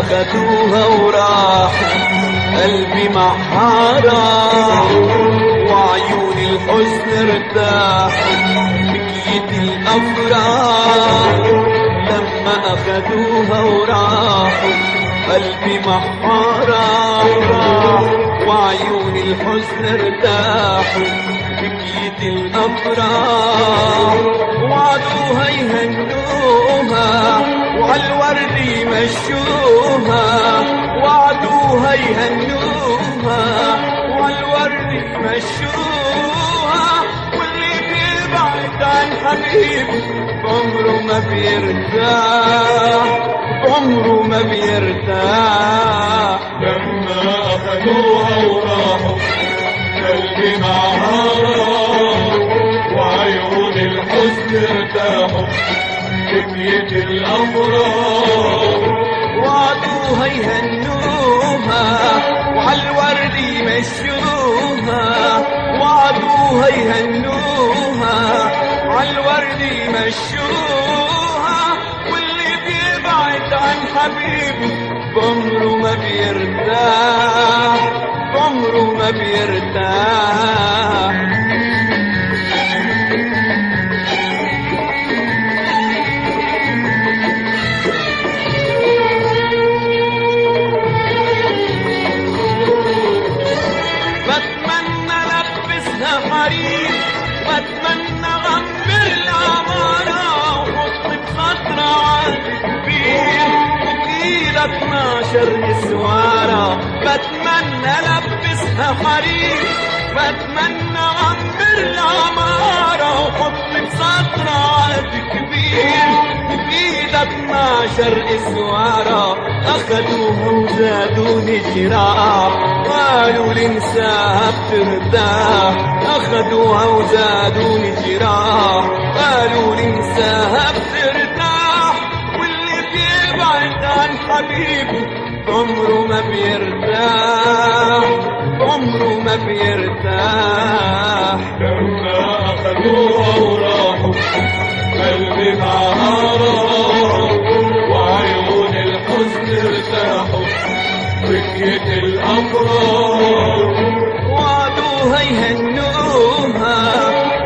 أخدوها وراحوا قلبي محارة وعيون الحزن ارتاحوا بكيت الأفراح لما أخدوها وراحوا قلبي محارة وعيون الحزن ارتاحوا بكيت الأفراح وعدوها يهنوها وعالورد يمشوها وعدوها يهنوها وعالورد يمشوها واللي بيبعد عن حبيبه بعمره ما بيرتاح بعمره ما بيرتاح لما أخدوها وراحوا قلبي معهارة وعيون الحزن ارتاحوا بكيت الأفراح وعدوها يهنوها وعالورد يمشوها وعدوها يهنوها وعالورد يمشوها واللي بيبعد عن حبيبه بعمره ما بيرتاح بعمره ما بيرتاح بتمنى لبسها حرير بتمنى غمر العمارة وحط بخاطرها عهد كبير وكيلة 12 نسوارة بتمنى لبسها حرير بتمنى غمر العمارة وحط بخاطرها عهد كبير وكيلة 12 اسوارة اخدوها وزادوني جراح قالوا لي انساها بترتاح اخدوها وزادوني جراح قالوا لي انساها بترتاح واللي بيبعد عن حبيبه عمره ما بيرتاح عمره ما بيرتاح لما أخدوها وراحوا قلبي معهارة وعيون الحزن ارتاحوا بكيت الأفراح وعدوها يهنوها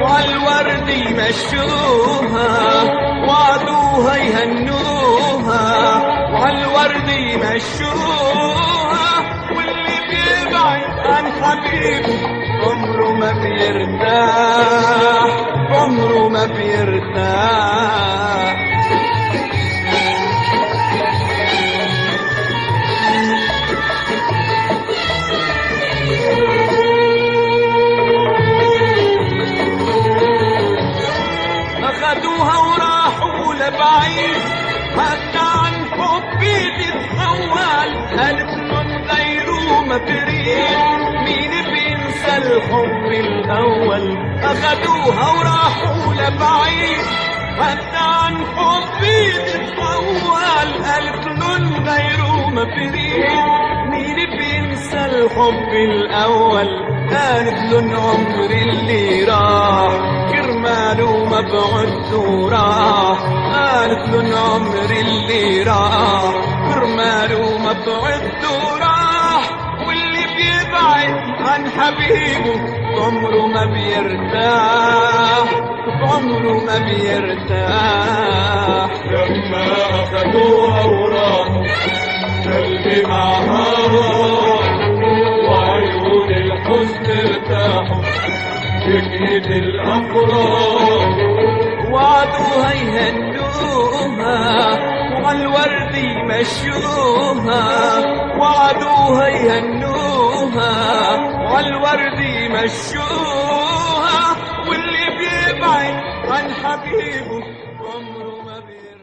وعالورد يمشوها وعدوها يهنوها وعالورد يمشوها واللي بيبعد عن حبيبه عمره ما بيرتاح عمره ما بيرتاح أخدوها وراحوا لبعيد حتى عن حبي تتحول قلب من غيره ما بريد مين بينسى الحب الأول أخدوها وراحوا لبعيد حتى عن حبي تتحول قلب من غيره ما بريد مين بينسى الحب الأول قالت لن عمري اللي راح كرماله مبعد وراح قالت لن عمري اللي راح كرماله مبعد وراح واللي بيبعد عن حبيبه عمره ما بيرتاح عمره ما بيرتاح لما أخدوها وراحوا قلبي معهارة وعيون الحزن ارتاحوا بكيت الأفراح وعدوها يهنوها وعالورد يمشوها وعدوها يهنوها وعالورد يمشوها واللي بيبعد عن حبيبه عمره ما بيرتاح